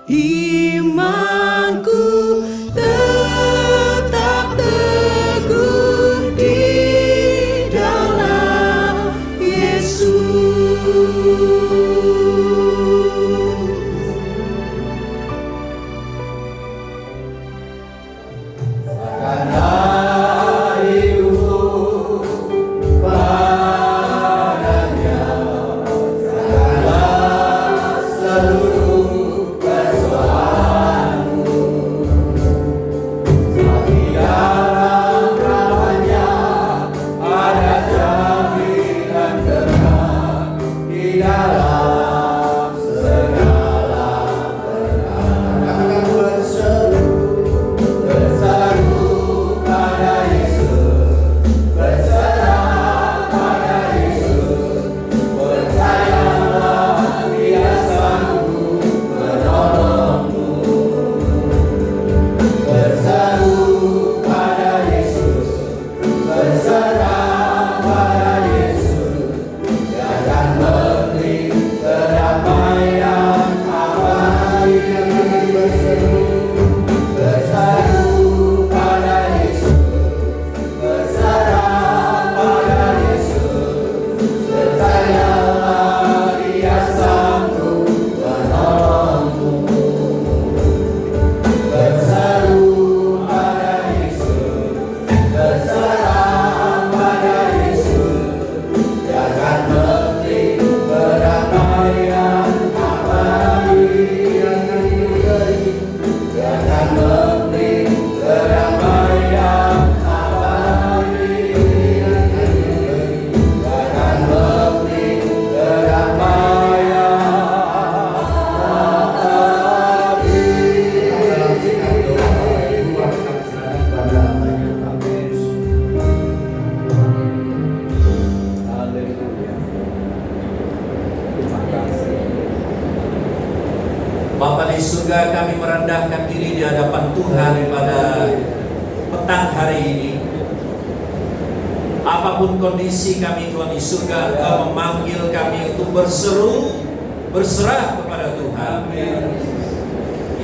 Imanku tetap teguh di dalam Yesus. Bapa di surga, kami merendahkan diri di hadapan Tuhan pada petang hari ini. Apapun kondisi kami Tuhan di surga, Engkau memanggil kami untuk berseru, berserah kepada Tuhan.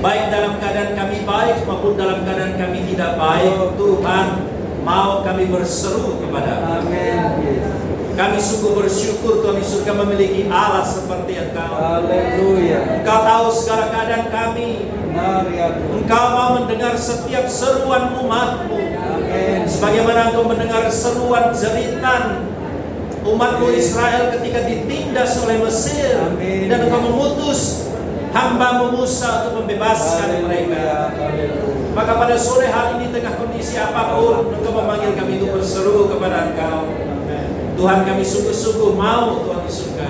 Baik dalam keadaan kami baik maupun dalam keadaan kami tidak baik, Tuhan mau kami berseru kepada. Kami sungguh bersyukur Tuhan di surga memiliki Allah seperti Engkau. Haleluya. Engkau tahu segala keadaan kami. Engkau mau mendengar setiap seruan umat-Mu. Sebagaimana Engkau mendengar seruan jeritan umat-Mu Israel ketika ditindas oleh Mesir. Dan Engkau memutus hamba-Mu Musa untuk membebaskan mereka. Maka pada sore hari ini tengah kondisi apapun, Engkau memanggil kami untuk berseru kepada Engkau. Tuhan, kami sungguh-sungguh mau Tuhan di surga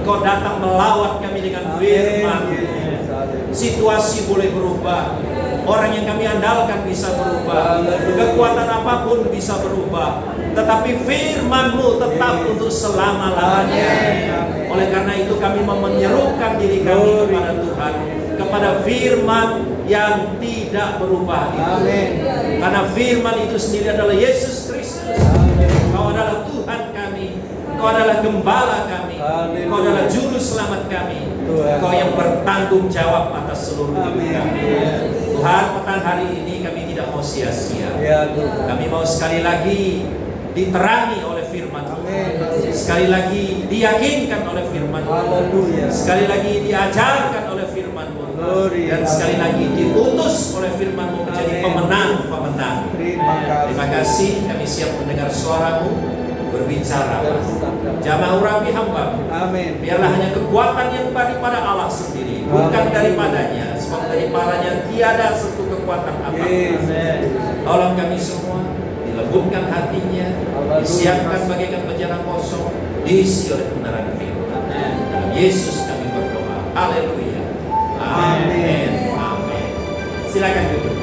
Engkau datang melawat kami dengan firman. Situasi boleh berubah, orang yang kami andalkan bisa berubah, kekuatan apapun bisa berubah, tetapi firman-Mu tetap untuk selama-lamanya. Oleh karena itu kami mau menyerukan diri kami kepada Tuhan, kepada firman yang tidak berubah itu. Karena firman itu sendiri adalah Yesus Kristus. Engkau adalah Tuhan kami, Engkau adalah gembala kami, Engkau adalah juru selamat kami, Engkau yang bertanggung jawab atas seluruh hidup kami. Tuhan, petang hari ini kami tidak mau sia-sia. Kami mau sekali lagi diterangi oleh firman, sekali lagi diyakinkan oleh firman, sekali lagi diajarkan oleh firman-Mu, dan sekali lagi diutus oleh firman-Mu menjadi pemenang-pemenang. Terima kasih, kami siap mendengar suara-Mu berbicara. Jamah urapi hamba-Mu. Biarlah hanya kekuatan yang daripada Allah sendiri, bukan daripadanya, sebab daripadanya tiada satu kekuatan apapun. Tolong kami semua, dilembutkan hatinya, disiapkan bagaikan bejana kosong, diisi oleh kebenaran firman. Dalam Yesus kami berdoa. Haleluya. Amin. Amin. Silakan duduk.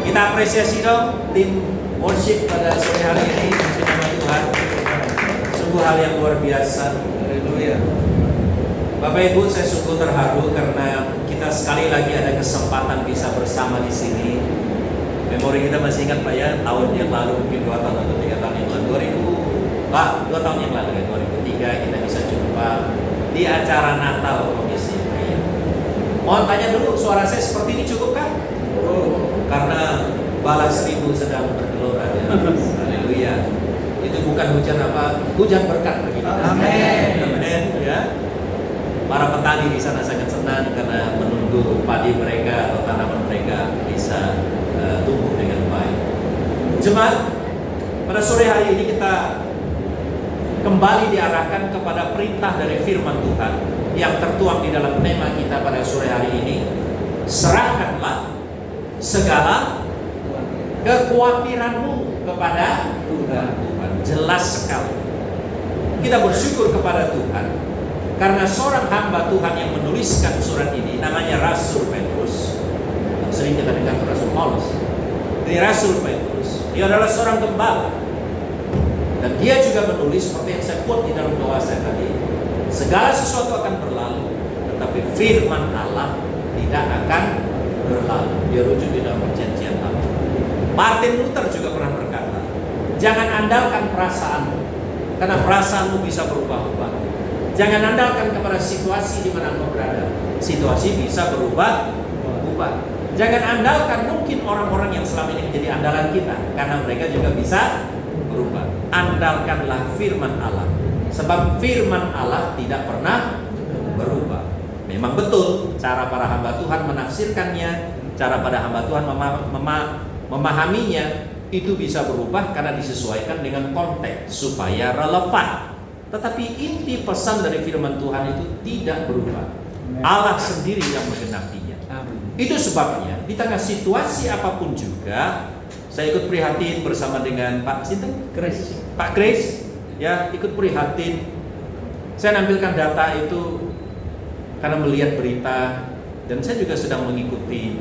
Kita apresiasi dong tim worship pada sore hari ini. Nama Tuhan, sungguh hal yang luar biasa. Haleluya. Bapak Ibu, saya sungguh terharu karena kita sekali lagi ada kesempatan bisa bersama di sini. Memori kita masih ingat Pak ya, tahun yang lalu, mungkin 2 tahun atau 3 tahun yang lalu, 2 tahun yang lalu ya, 2003 kita bisa jumpa di acara Natal Komisi. Mohon tanya dulu, suara saya seperti ini cukupkah? Karena balas 1000 sedang bergelora. Ya. Haleluya. Itu bukan hujan apa? Hujan berkat bagi kita. Amin. Amin. Ya. Para petani di sana sangat senang karena menunggu padi mereka atau tanaman mereka bisa tumbuh dengan baik. Jemaat, pada sore hari ini kita kembali diarahkan kepada perintah dari firman Tuhan yang tertuang di dalam tema kita pada sore hari ini. Serahkanlah segala kekhawatiranmu kepada Tuhan. Jelas sekali. Kita bersyukur kepada Tuhan karena seorang hamba Tuhan yang menuliskan surat ini namanya Rasul Petrus. Sering kita dengar Rasul Paulus. Ini Rasul Petrus. Dia adalah seorang gembala. Dan dia juga menulis seperti yang saya quote di dalam doa saya tadi. Segala sesuatu akan berlalu, tetapi firman Allah tidak akan berlalu. Dia rujuk di dalam perjanjian lama. Martin Luther juga pernah berkata, jangan andalkan perasaanmu, karena perasaanmu bisa berubah-ubah. Jangan andalkan kepada situasi di mana engkau berada. Situasi bisa berubah-ubah. Jangan andalkan mungkin orang-orang yang selama ini menjadi andalan kita, karena mereka juga bisa berubah. Andalkanlah firman Allah, sebab firman Allah tidak pernah berubah. Memang betul cara para hamba Tuhan menafsirkannya, cara pada hamba Tuhan memahaminya itu bisa berubah karena disesuaikan dengan konteks supaya relevan. Tetapi inti pesan dari firman Tuhan itu tidak berubah. Allah sendiri yang menggenapinya. Itu sebabnya di tengah situasi apapun juga, saya ikut prihatin bersama dengan Pak Chris, ya, ikut prihatin. Saya nampilkan data itu karena melihat berita dan saya juga sedang mengikuti,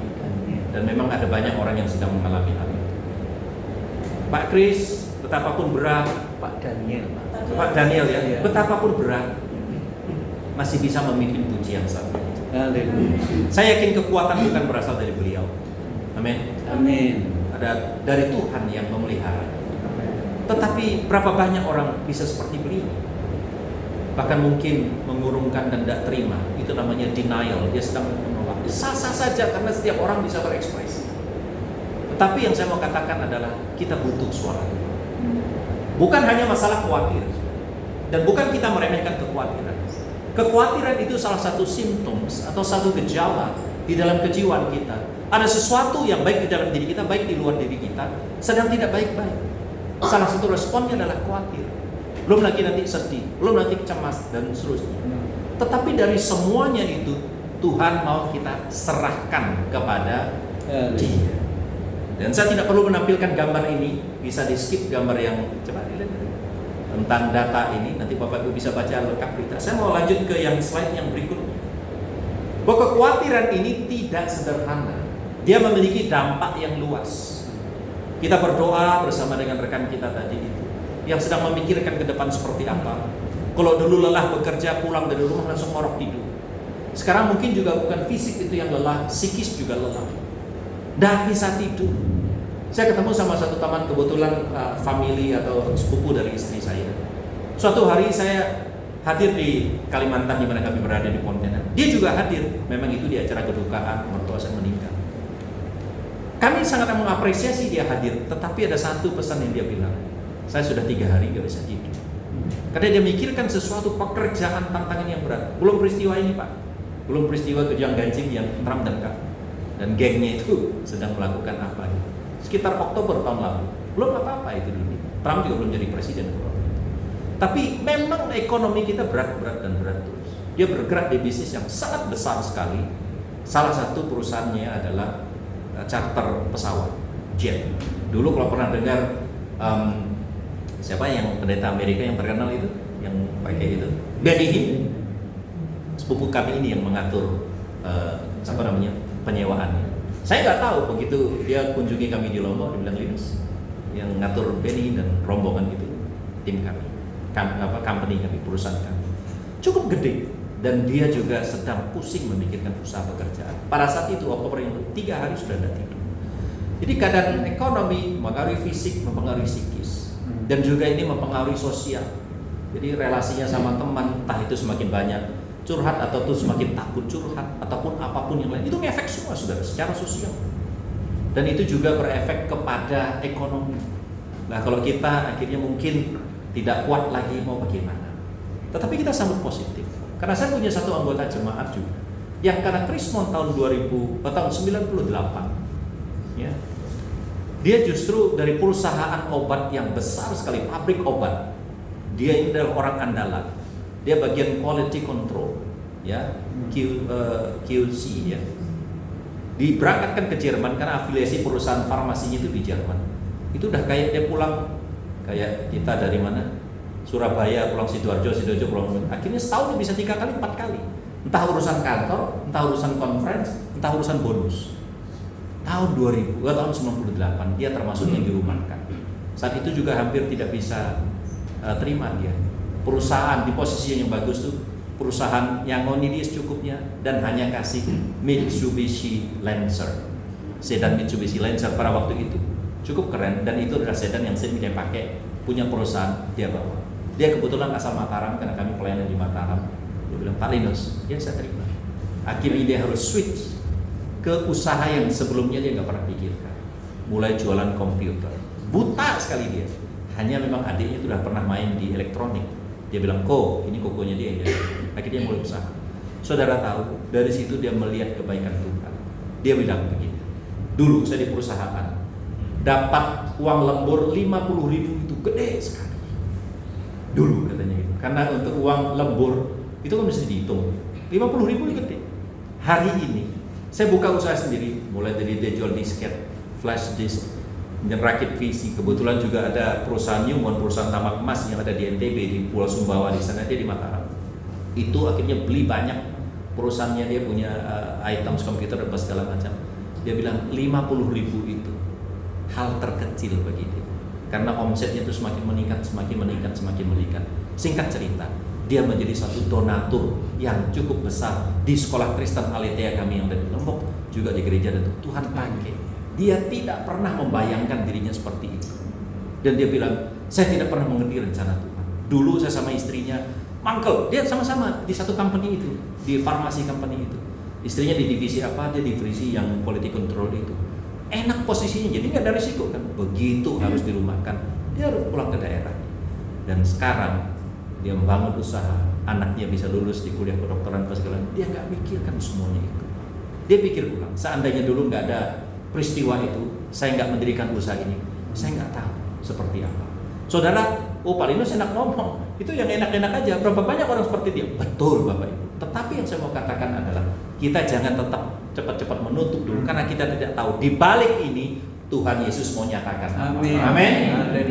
dan memang ada banyak orang yang sedang mengalami hal itu. Pak Chris, betapapun berat, Pak Daniel ya, betapapun berat masih bisa memimpin puji yang satu. Saya yakin kekuatan bukan berasal dari beliau. Amin. Ada dari Tuhan yang memelihara. Tetapi berapa banyak orang bisa seperti beliau? Bahkan mungkin mengurungkan dan tidak terima. Itu namanya denial. Dia sedang menolak. Sah-sah saja karena setiap orang bisa berekspresi. Tetapi yang saya mau katakan adalah kita butuh suara Tuhan. Bukan hanya masalah khawatir. Dan bukan kita meremehkan kekhawatiran. Kekhawatiran itu salah satu simptom atau satu gejala di dalam kejiwaan kita. Ada sesuatu yang baik di dalam diri kita, baik di luar diri kita, sedang tidak baik-baik. Salah satu responnya adalah khawatir. Belum lagi nanti sedih, belum nanti cemas, dan seterusnya. Tetapi dari semuanya itu, Tuhan mau kita serahkan kepada Dia. Dan saya tidak perlu menampilkan gambar ini, bisa di skip gambar yang coba dilihat tentang data ini. Nanti Bapak Ibu bisa baca lengkap berita. Saya mau lanjut ke yang slide yang berikutnya. Bahwa kekhawatiran ini tidak sederhana. Dia memiliki dampak yang luas. Kita berdoa bersama dengan rekan kita tadi itu, yang sedang memikirkan ke depan seperti apa. Kalau dulu lelah bekerja, pulang dari rumah langsung ngorok tidur. Sekarang mungkin juga bukan fisik itu yang lelah, psikis juga lelah. Dan bisa tidur. Saya ketemu sama satu teman kebetulan family atau sepupu dari istri saya. Suatu hari saya hadir di Kalimantan di mana kami berada di Pontianak. Dia juga hadir. Memang itu di acara kedukaan mertua saya meninggal. Kami sangat mengapresiasi dia hadir, tetapi ada satu pesan yang dia bilang, saya sudah 3 hari gak bisa tidur. Karena dia mikirkan sesuatu pekerjaan tantangan yang berat. Belum peristiwa ini Pak, belum peristiwa kejang ganjing yang Trump dan gengnya itu sedang melakukan apa. Sekitar Oktober tahun lalu, belum apa-apa itu dulu. Trump juga belum jadi presiden. Tapi memang ekonomi kita berat dan berat terus. Dia bergerak di bisnis yang sangat besar sekali. Salah satu perusahaannya adalah charter pesawat, jet. Dulu kalau pernah dengar siapa yang pendeta Amerika yang terkenal itu, yang pakai itu, Benny Hinn, sepupu kami ini yang mengatur penyewaannya. Saya nggak tahu, begitu dia kunjungi kami di Lombok, dia bilang Linus, yang ngatur Benny dan rombongan itu, tim kami, company kami, perusahaan kami, cukup gede. Dan dia juga sedang pusing memikirkan usaha pekerjaan. Pada saat itu, Oktober yang 3 hari sudah tidak tidur. Jadi keadaan ekonomi mempengaruhi fisik, mempengaruhi psikis. Dan juga ini mempengaruhi sosial. Jadi relasinya sama teman, entah itu semakin banyak curhat atau tuh semakin takut curhat ataupun apapun yang lain, itu ngefek semua saudara secara sosial. Dan itu juga berefek kepada ekonomi. Nah kalau kita akhirnya mungkin tidak kuat lagi mau bagaimana, tetapi kita sambut positif. Karena saya punya satu anggota jemaat juga yang karena Krismon tahun 98, ya, dia justru dari perusahaan obat yang besar sekali, pabrik obat. Dia ini adalah orang andalan. Dia bagian quality control, ya, QC, ya. Diberangkatkan ke Jerman karena afiliasi perusahaan farmasinya itu di Jerman. Itu udah kayak dia pulang, kayak kita dari mana? Surabaya pulang Sidoarjo pulang. Akhirnya setahun dia bisa 3 kali 4 kali. Entah urusan kantor, entah urusan conference, entah urusan bonus. Tahun 98 dia termasuk yang dirumahkan. Saat itu juga hampir tidak bisa terima dia. Perusahaan di posisi yang bagus tuh perusahaan yang ngoni dia secukupnya dan hanya kasih Mitsubishi Lancer, sedan Mitsubishi Lancer pada waktu itu cukup keren, dan itu adalah sedan yang saya punya pakai, punya perusahaan dia bawa. Dia kebetulan asal Mataram karena kami pelayanan di Mataram. Dia bilang, Pak Linus, ya saya terima. Akhirnya dia harus switch ke usaha yang sebelumnya dia nggak pernah pikirkan, mulai jualan komputer. Buta sekali dia, hanya memang adiknya sudah pernah main di elektronik. Dia bilang, ini kokonya dia. Akhirnya dia mulai usaha. Saudara tahu, dari situ dia melihat kebaikan Tuhan. Dia bilang begini, dulu saya di perusahaan dapat uang lembur 50.000 itu gede sekali. Dulu katanya gitu. Karena untuk uang lembur itu kan mesti dihitung. 50.000 itu gede. Hari ini saya buka usaha sendiri, mulai dari dia jual disket, flash disk, dan rakit PC. Kebetulan juga ada perusahaan Newmont, perusahaan tambak emas yang ada di NTB, di Pulau Sumbawa, di sana dia di Mataram. Itu akhirnya beli banyak perusahaannya, dia punya items komputer dan segala macam. Dia bilang 50.000 itu hal terkecil bagi dia, karena omsetnya itu semakin meningkat. Singkat cerita, dia menjadi satu donatur yang cukup besar di sekolah Kristen Aletheia kami yang ada di Lombok, juga di gereja, dan Tuhan pakai. Dia tidak pernah membayangkan dirinya seperti itu. Dan dia bilang, saya tidak pernah mengerti rencana Tuhan. Dulu saya sama istrinya mangkel, dia sama-sama di satu company itu, di farmasi company itu. Istrinya di divisi apa, dia di divisi yang quality control itu. Enak posisinya, jadi nggak ada risiko kan. Begitu harus dirumahkan, dia harus pulang ke daerah. Dan sekarang dia membangun usaha, anaknya bisa lulus di kuliah kedokteran apa segala. Dia nggak mikirkan semuanya itu. Dia pikir ulang, seandainya dulu nggak ada peristiwa itu, saya nggak mendirikan usaha ini, saya nggak tahu seperti apa. Saudara, Pak Linus enak ngomong, itu yang enak-enak aja. Berapa banyak orang seperti dia? Betul Bapak Ibu. Tetapi yang saya mau katakan adalah, kita jangan tetap cepat-cepat menutup dulu, karena kita tidak tahu di balik ini Tuhan Yesus mau nyatakan apa. Amin.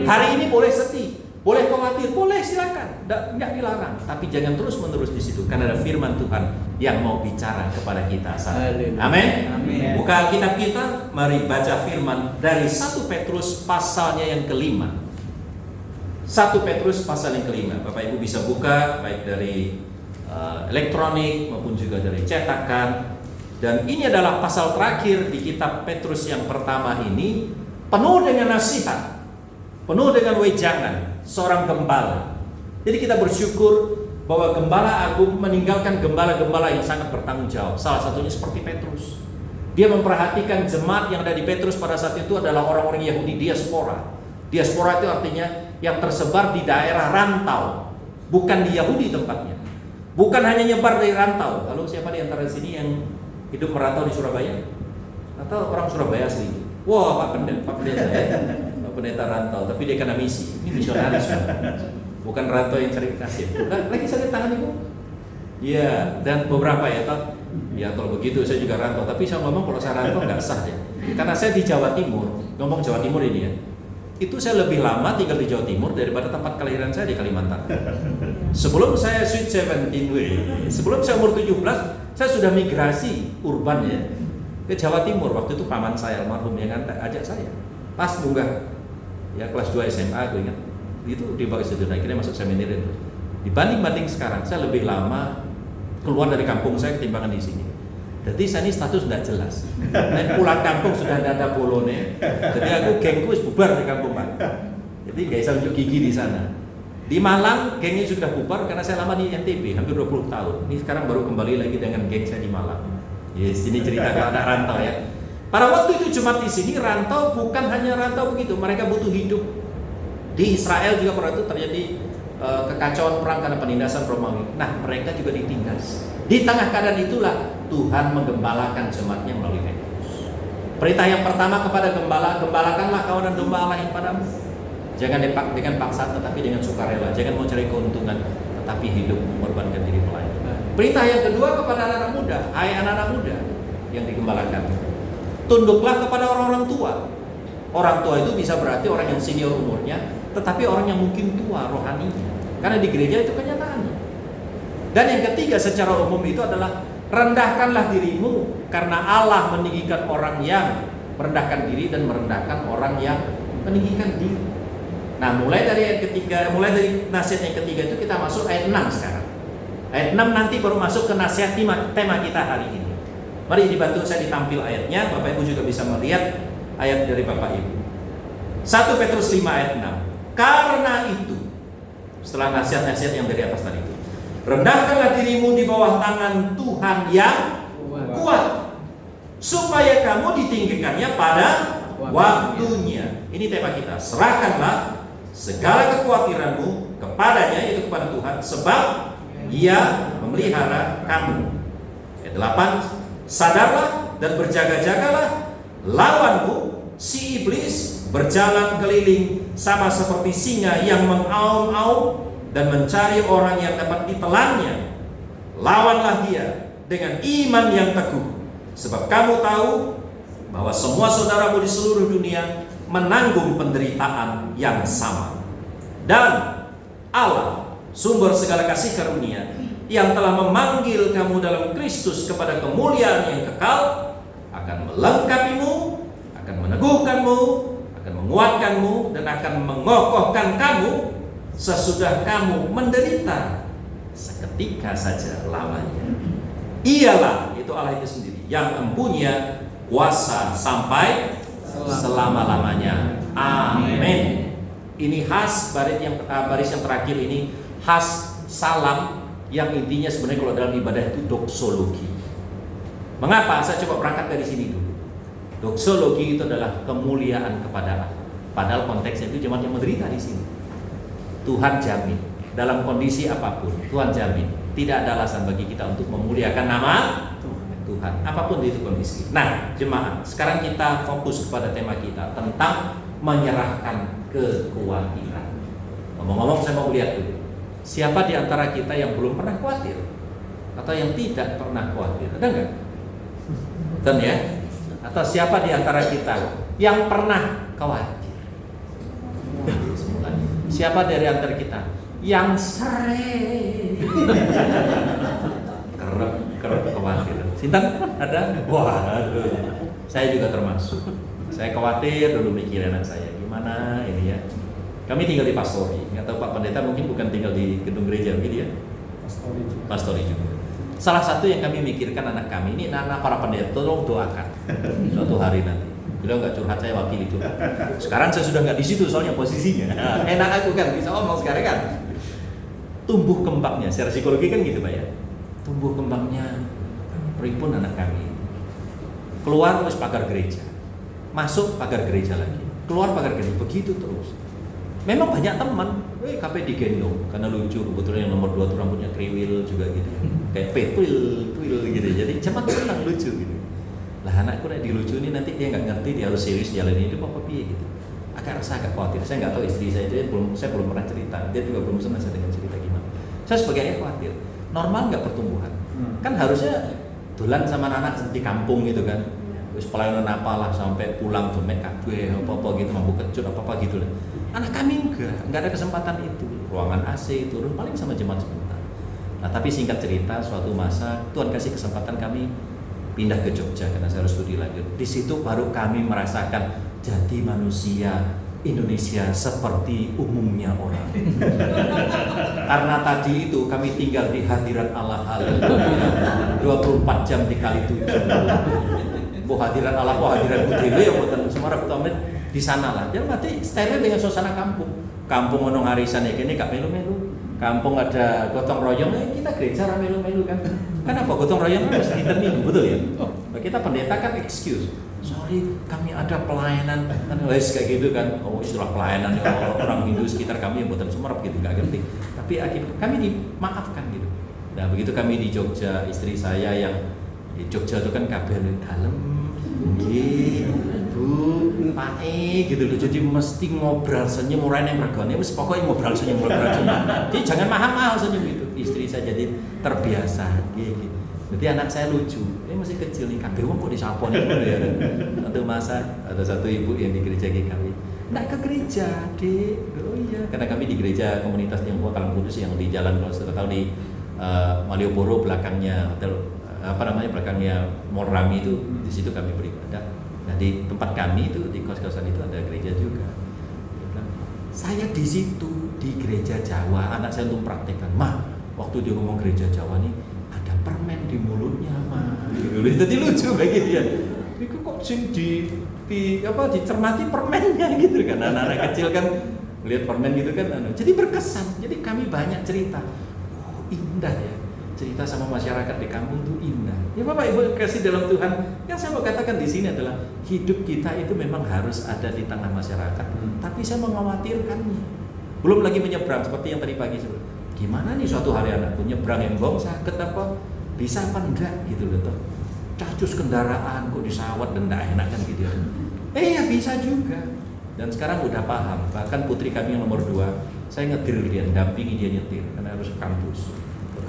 Hari ini boleh sedih, boleh khawatir, boleh silakan, nggak dilarang. Tapi jangan terus-menerus di situ, karena ada firman Tuhan yang mau bicara kepada kita saat ini. Amin. Buka Alkitab kita, mari baca firman dari 1 Petrus pasalnya yang kelima. 1 Petrus pasal yang kelima. Bapak Ibu bisa buka baik dari elektronik maupun juga dari cetakan. Dan ini adalah pasal terakhir di kitab Petrus yang pertama ini, penuh dengan nasihat, penuh dengan wejangan seorang gembala. Jadi kita bersyukur bahwa gembala agung meninggalkan gembala-gembala yang sangat bertanggung jawab. Salah satunya seperti Petrus. Dia memperhatikan jemaat yang ada di Petrus pada saat itu adalah orang-orang Yahudi diaspora. Diaspora itu artinya yang tersebar di daerah rantau, bukan di Yahudi tempatnya. Bukan hanya nyebar dari rantau. Lalu siapa di antara sini yang hidup merantau di Surabaya? Atau orang Surabaya asli? Wah, Pak pendeta rantau, tapi dia kena misi. Ini misionaris, bukan rantau yang cari kasih. Lagi saya lihat tangan ibu. Iya, dan beberapa ya, Pak. Ya kalau begitu saya juga rantau. Tapi saya ngomong kalau saya rantau nggak sah ya. Karena saya di Jawa Timur, ngomong Jawa Timur ini ya. Itu saya lebih lama tinggal di Jawa Timur daripada tempat kelahiran saya di Kalimantan. Sebelum saya sweet 17, sebelum saya umur 17, saya sudah migrasi urban ya ke Jawa Timur. Waktu itu paman saya almarhum yang ajak saya. Pas bunga ya kelas 2 SMA aku ingat. Itu di Bagus Sedona, akhirnya masuk seminari itu. Dibanding sekarang, saya lebih lama keluar dari kampung saya ketimbangan di sini. Jadi saya ini status tidak jelas. Nah, pulang kampung sudah tidak ada polone. Jadi aku gengku bubar di kampung Pak. Jadi nggak bisa unjuk gigi di sana. Di Malang gengnya sudah bubar karena saya lama di NTB hampir 20 tahun. Ini sekarang baru kembali lagi dengan geng saya di Malang. Yes, ini cerita kalau ada rantau ya. Pada waktu itu jemaat di sini rantau bukan hanya rantau begitu, mereka butuh hidup. Di Israel juga pernah itu terjadi kekacauan perang karena penindasan Romawi. Nah, mereka juga ditindas. Di tengah keadaan itulah Tuhan menggembalakan jemaatnya melalui Petrus. Perintah yang pertama kepada gembala, gembalakanlah kawanan domba Allah yang padamu. Jangan dengan paksa tetapi dengan sukarela. Jangan mau cari keuntungan tetapi hidup mengorbankan diri melayani. Perintah yang kedua kepada anak-anak muda, hai anak-anak muda yang digembalakan. Tunduklah kepada orang-orang tua. Orang tua itu bisa berarti orang yang senior umurnya, tetapi orang yang mungkin tua rohaninya. Karena di gereja itu kenyataannya. Dan yang ketiga secara umum itu adalah rendahkanlah dirimu karena Allah meninggikan orang yang merendahkan diri dan merendahkan orang yang meninggikan diri. Nah, mulai dari ayat ketiga, mulai dari nasihat yang ketiga itu kita masuk ayat 6 sekarang. Ayat 6 nanti baru masuk ke nasihat tema kita hari ini. Mari dibantu saya ditampil ayatnya, Bapak Ibu juga bisa melihat ayat dari Bapak Ibu. 1 Petrus 5 ayat 6. Karena itu, setelah nasihat-nasihat yang dari atas tadi itu, rendahkanlah dirimu di bawah tangan Tuhan yang kuat, supaya kamu ditinggikannya pada waktunya. Ini tema kita. Serahkanlah segala kekhawatiranmu kepadanya, yaitu kepada Tuhan, sebab Ia memelihara kamu. Ayat 8. Sadarlah dan berjaga-jagalah, lawanmu si iblis berjalan keliling sama seperti singa yang mengaum-aum dan mencari orang yang dapat ditelannya. Lawanlah dia dengan iman yang teguh, sebab kamu tahu bahwa semua saudaramu di seluruh dunia menanggung penderitaan yang sama. Dan Allah, sumber segala kasih karunia, yang telah memanggil kamu dalam Kristus kepada kemuliaan yang kekal, akan melengkapimu, akan meneguhkanmu, akan menguatkanmu, dan akan mengokohkan kamu sesudah kamu menderita seketika saja lamanya. Ialah, itu Allah itu sendiri, yang mempunyai kuasa sampai selama-lamanya. Amin. Ini khas baris yang terakhir ini khas salam yang intinya sebenarnya kalau dalam ibadah itu doksologi. Mengapa? Saya coba berangkat dari sini dulu. Doksologi itu adalah kemuliaan kepada Allah. Padahal konteksnya itu jemaat yang menderita di sini. Tuhan jamin dalam kondisi apapun, Tuhan jamin tidak ada alasan bagi kita untuk memuliakan nama Tuhan, apapun itu kondisi. Nah, jemaat, sekarang kita fokus kepada tema kita tentang menyerahkan kekhawatiran. Ngomong-ngomong, saya mau lihat dulu. Siapa di antara kita yang belum pernah khawatir? Atau yang tidak pernah khawatir? Ada nggak? Betul ya? Atau siapa di antara kita yang pernah khawatir? Siapa dari antara kita yang sering kerap khawatir? Sintan ada? Wah, aduh. Saya juga termasuk. Saya khawatir dulu mikir anak saya gimana ini ya. Kami tinggal di Pastori, nggak tahu Pak Pendeta mungkin bukan tinggal di gedung gereja begitu ya? Pastori juga. Salah satu yang kami mikirkan anak kami ini, anak para pendeta, tolong doakan suatu hari nanti. Beliau nggak curhat, saya wakili curhat. Sekarang saya sudah nggak di situ soalnya posisinya. Enak aku kan bisa ngomong sekarang kan. Tumbuh kembangnya, secara psikologi kan gitu Pak ya. Tumbuh kembangnya, pripun anak kami. Keluar terus pagar gereja, masuk pagar gereja lagi, keluar pagar gereja, begitu terus. Memang banyak teman, KP digendong karena lucu, kebetulan yang nomor 2 tuh rambutnya kriwil juga gitu, kayak twil gitu, jadi cepat senang lucu gitu. Lah anakku nek dilucu ini nanti dia nggak ngerti, dia harus serius jalan hidup apa piye gitu. Agak khawatir, saya nggak tahu istri saya belum pernah cerita, dia juga belum senang saya dengan cerita gimana. Saya sebagai ayah khawatir, normal nggak pertumbuhan? Kan harusnya dolan sama anak di kampung gitu kan, terus pelayanan apalah sampai pulang demek kabeh apa gitu, mampu kecut apa gitu lah. Anak kami enggak ada kesempatan itu. Ruangan AC turun paling sama jemaat sebentar. Nah, tapi singkat cerita, suatu masa Tuhan kasih kesempatan kami pindah ke Jogja karena saya harus studi lanjut. Di situ baru kami merasakan jadi manusia Indonesia seperti umumnya orang. Karena tadi itu kami tinggal di hadirat Allah, haleluya. 24 jam dikali 7. Bu hadirat Allah, hadirat Dewi ya buatan Semarang utama di sana lah. Jadi berarti steril dengan suasana kampung. Kampung ono arisan ya kene gak melu-melu. Kampung ada gotong royong, kita gereja ra melu-melu kan. Kenapa gotong royong harus di minggu, betul ya? Nah, kita pendeta kan excuse. Sorry, kami ada pelayanan kan wes kayak gitu kan. Oh, istilah pelayanan ya orang Hindu sekitar kami yang buatan Sumerep gitu gak ngerti. Tapi kami dimaafkan gitu. Nah, begitu kami di Jogja, istri saya yang di Jogja itu kan kabeh dalem. Nggih, Bu, Pak gitu loh. Jadi mesti ngobrol senyum ora nek mergane wis pokoke ngobrol senyum. Jadi jangan mahal-mahal senyum gitu. Istri saya jadi terbiasa gitu. Jadi anak saya lucu. Ini masih kecil nih, kabeh wong kok disaponi ngono ya. Satu masa ada satu ibu yang di gereja kami. Nggak ke gereja, Dek. Oh iya, karena kami di gereja komunitas Tionghoa Talang Kudus yang di Jalan kalau sudah tahu di Malioboro belakangnya hotel belakangnya Mall Rami itu, di situ kami beribadah. Nah, di tempat kami itu di kos-kosan itu ada gereja juga. Saya di situ di gereja Jawa, anak saya untuk praktekkan. Ma, waktu dia ngomong gereja Jawa nih ada permen di mulutnya, Ma. Jadi lucu begitu ya. Itu kok sing dicermati permennya gitu kan. Anak-anak kecil kan lihat permen gitu kan. Jadi berkesan. Jadi kami banyak cerita. Oh, indah ya. Cerita sama masyarakat di kampung itu indah. Ya Bapak Ibu kasih dalam Tuhan, yang saya mau katakan di sini adalah hidup kita itu memang harus ada di tengah masyarakat. Tapi saya mengkhawatirkannya. Belum lagi menyeberang seperti yang tadi pagi sebelum. Gimana nih suatu hari anakku nyebrang embong sakit apa? Bisa apa enggak gitu loh toh. Cacus kendaraan kok disawat dan enggak enak kan gitu. Ya bisa juga. Dan sekarang udah paham. Bahkan putri kami yang nomor 2, saya ngetir dia, dampingi dia nyetir karena harus ke kampus.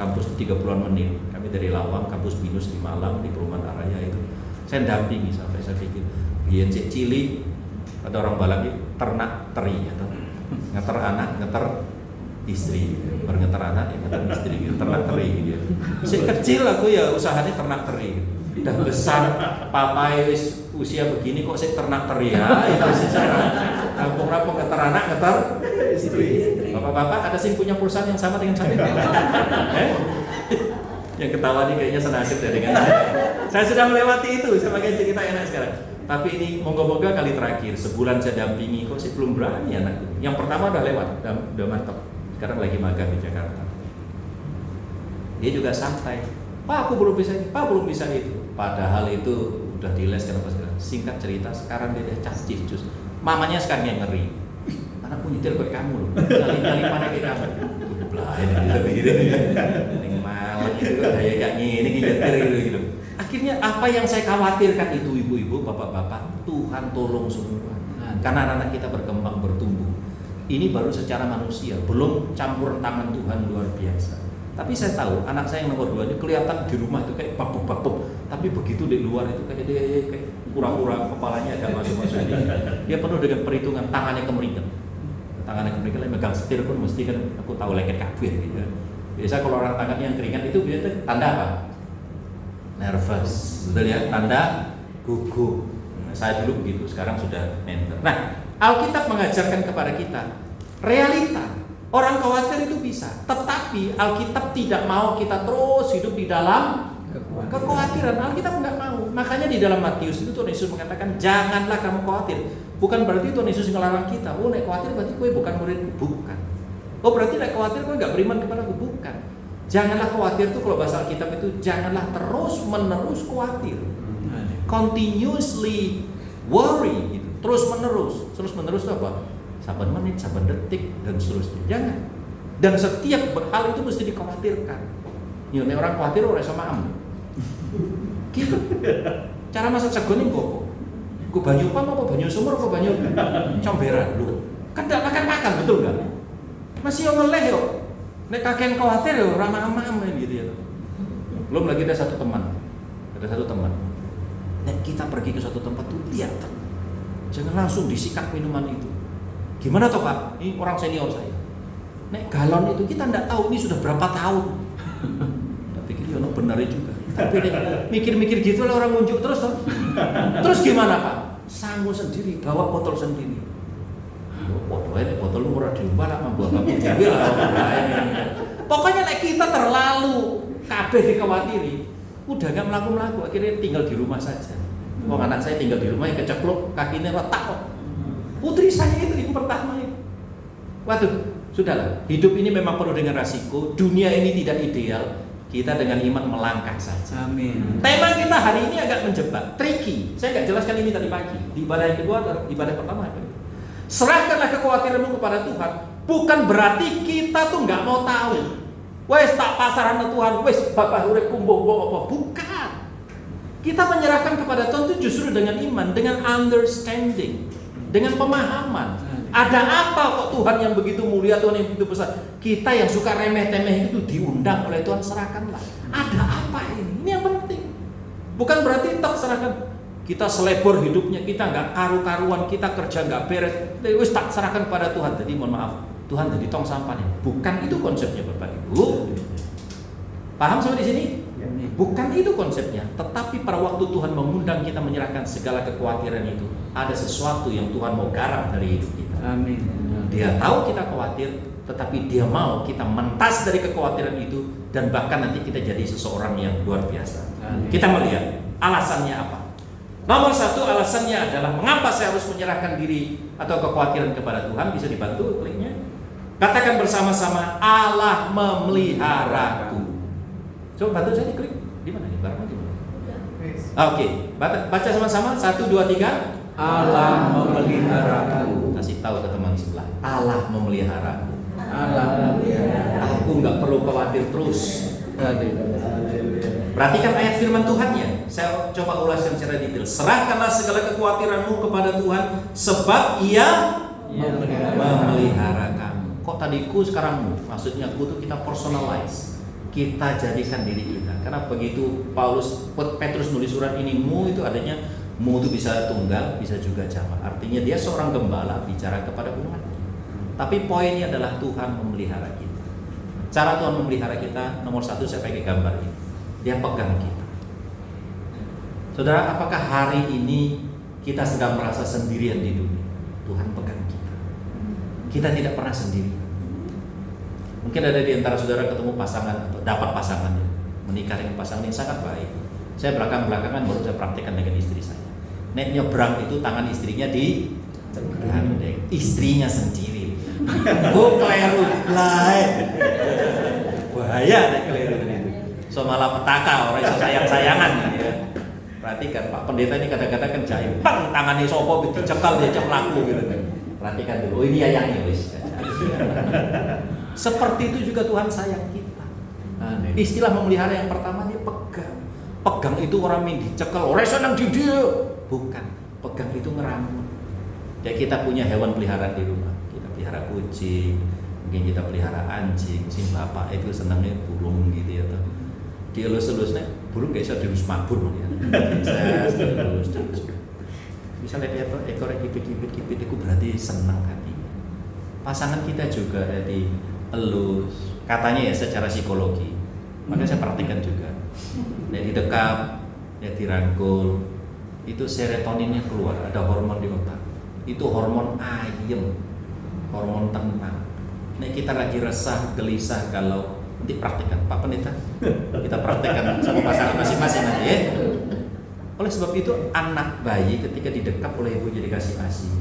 Kampus 30-an menit, kami dari Lawang, kampus Binus di Malang, di perumahan Araya itu saya dampingi sampai saya pikir biyen cek cilik ada orang Balang itu ternak teri atau ngeter anak, ngeter istri, ngeter anak, ngeter istri gitu, ternak teri gitu. Sik kecil aku ya usahanya ternak teri gitu. Dan besar papai usia begini kok sik ternak teri ya, itu secara kampung-kampung ngeter anak, ngeter istri. Bapak-bapak ada sih punya perusahaan yang sama dengan saya? Yang ketawa nih kayaknya senasib ya dengan saya. Saya sudah melewati itu, saya pakai cerita enak sekarang. Tapi ini moga-moga kali terakhir, sebulan saya dampingi, kok sih belum berani anakku. Yang pertama udah lewat, udah mantap. Sekarang lagi magang di Jakarta. Dia juga santai. Pak aku belum bisa ini, Pak belum bisa itu. Padahal itu udah diles kenapa sekarang. Singkat cerita, sekarang dia cus. Mamanya sekarang yang ngeri. Anakku nyetir kayak kamu loh, kali-kali mana kayak kamu. Lah ini lebih gitu nih. Malah itu kayak gini nyetir gitu. Akhirnya apa yang saya khawatirkan itu ibu-ibu, bapak-bapak, Tuhan tolong semua. Karena anak-anak kita berkembang, bertumbuh. Ini baru secara manusia, belum campur tangan Tuhan luar biasa. Tapi saya tahu anak saya yang nomor 2 ini kelihatan di rumah itu kayak babuk-babuk. Tapi begitu di luar itu kayak dia kayak kurang-kurang kepalanya agak masuk-masuk ini. Dia penuh dengan perhitungan, tangannya kemeringet. Tangannya kemeringet, megang setir pun mesti kan aku tahu leket kabir gitu. Biasa kalau orang tangannya yang keringat itu biasanya tanda apa? Nervous, betul ya? Tanda gugup. Nah, saya dulu begitu, sekarang sudah mentor. Nah, Alkitab mengajarkan kepada kita realita. Orang khawatir itu bisa, tetapi Alkitab tidak mau kita terus hidup di dalam kekhawatiran. Alkitab nggak mau. Makanya di dalam Matius itu Tuhan Yesus mengatakan janganlah kamu khawatir. Bukan berarti Tuhan Yesus ngelarang kita. Oh, nek khawatir berarti gue bukan muridku, bukan. Oh, berarti nek khawatir gue nggak beriman kepadaku, bukan. Janganlah khawatir itu kalau bahasa Alkitab itu janganlah terus menerus khawatir. Continuously worry gitu. Terus menerus itu apa? Saban menit, saban detik dan seterusnya. Jangan. Dan setiap hal itu mesti dikhawatirkan. Ini orang khawatir orang sama am. Gitu. Cara masak sagu ini kok. Gue banyu apa banyu sumur apa banyu comberan lu. Kan tidak makan betul nggak? Masih yang ngeleh yo. Nek kakek khawatir yo ramah-ramah gitu ya. Belum lagi ada satu teman. Nek kita pergi ke suatu tempat tuh lihat. Jangan langsung disikat minuman itu. Gimana toh Pak? Ini orang senior saya. Nek galon itu kita tidak tahu ini sudah berapa tahun. Tak pikir ya benar juga. Tapi mikir-mikir gitu lah orang ngunjuk terus toh. Terus gimana Pak? Sanggup sendiri, bawa botol sendiri. Botol murah diubah lah membuat kamu jadi lah. Pokoknya nek kita terlalu kabeh dikhawatiri, udah gak melaku-melaku, akhirnya tinggal di rumah saja. Anak saya tinggal di rumah yang kecekluk, kakinya retak kok. Putri saya itu yang pertama itu. Waduh, sudahlah. Hidup ini memang penuh dengan resiko. Dunia ini tidak ideal. Kita dengan iman melangkah saja. Amin. Tema kita hari ini agak menjebak, tricky. Saya nggak jelaskan ini tadi pagi. Di ibadah yang kedua, ibadah pertama apa? Serahkanlah kekhawatiranmu kepada Tuhan. Bukan berarti kita tuh nggak mau tahu. Wes tak pasaran Tuhan, wes bapak urip kumbuh apa? Bukan. Kita menyerahkan kepada Tuhan itu justru dengan iman, dengan understanding, dengan pemahaman. Ada apa kok Tuhan yang begitu mulia, Tuhan yang begitu besar? Kita yang suka remeh-temeh itu diundang oleh Tuhan, serahkanlah. Ada apa ini? Ini yang penting. Bukan berarti tak serahkan. Kita selebor hidupnya, kita nggak karu-karuan, kita kerja nggak beres. Wis tak serahkan pada Tuhan. Jadi mohon maaf, Tuhan jadi tong sampah nih. Bukan itu konsepnya Bapak Ibu. Paham sampai di sini? Bukan itu konsepnya. Tetapi pada waktu Tuhan mengundang kita menyerahkan segala kekhawatiran itu, ada sesuatu yang Tuhan mau garap dari hidup kita. Amin. Dia tahu kita khawatir, tetapi dia mau kita mentas dari kekhawatiran itu, dan bahkan nanti kita jadi seseorang yang luar biasa. Amin. Kita melihat alasannya apa. Nomor satu, alasannya adalah mengapa saya harus menyerahkan diri atau kekhawatiran kepada Tuhan. Bisa dibantu kliknya. Katakan bersama-sama, Allah memeliharaku. Coba bantu saya diklik. Di mana nih? Barangnya di mana? Oke, baca sama-sama. 1, 2, 3. Allah memeliharaku. Kasih tahu ke teman sebelah. Allah memeliharaku. Allah memeliharaku. Aku nggak perlu khawatir terus. Perhatikan ayat firman Tuhannya. Saya coba ulaskan secara detail. Serahkanlah segala kekhawatiranmu kepada Tuhan, sebab Ia memelihara kamu. Kok tadiku sekarang mu? Maksudnya ku itu kita personalize. Kita jadikan diri kita. Karena begitu Petrus nulis surat ini, mu itu adanya, mu itu bisa tunggal, bisa juga jamak. Artinya dia seorang gembala bicara kepada umat. Tapi poinnya adalah Tuhan memelihara kita. Cara Tuhan memelihara kita, nomor satu saya pakai gambar ini. Dia pegang kita. Saudara, apakah hari ini kita sedang merasa sendirian di dunia? Tuhan pegang kita. Kita tidak pernah sendiri. Mungkin ada di antara saudara ketemu pasangan atau dapat pasangannya, menikah dengan pasangan yang sangat baik. Saya belakangan baru saya praktekkan dengan istri saya. Nek nyebrang itu tangan istrinya di gandeng, istrinya sendiri. Gue keliru lah, bahaya nek keliru itu. So malah petaka orang yang sayang-sayangan. Ya. Perhatikan Pak Pendeta ini kadang-kadang kan jahit, bang tangannya sopo dicekal dia laku gitu. Perhatikan dulu, oh ini ayangnya wis. Seperti itu juga Tuhan sayang kita. Istilah memelihara yang pertama dia pegang. Pegang itu orang yang dicekal, orang senang di dia. Bukan, pegang itu ngeramu. Ya kita punya hewan peliharaan di rumah. Kita pelihara kucing, mungkin kita pelihara anjing. Si bapak itu senangnya burung gitu ya. Dielus-elusnya, burung gak bisa dielus mabur ya. Terus. Misalnya dia ekor kipit-kipit itu berarti senang hatinya. Pasangan kita juga jadi elus, katanya ya secara psikologi. Makanya saya praktikkan juga. Dia didekap, dia dirangkul, itu serotoninnya keluar, ada hormon di otak. Itu hormon ayem, hormon tenang. Nek kita lagi resah, gelisah, galau, nanti praktikkan Pak Pendeta. Kita praktikkan sama pasangan masing-masing nanti ya. Oleh sebab itu anak bayi ketika didekap oleh ibu jadi kasih asih,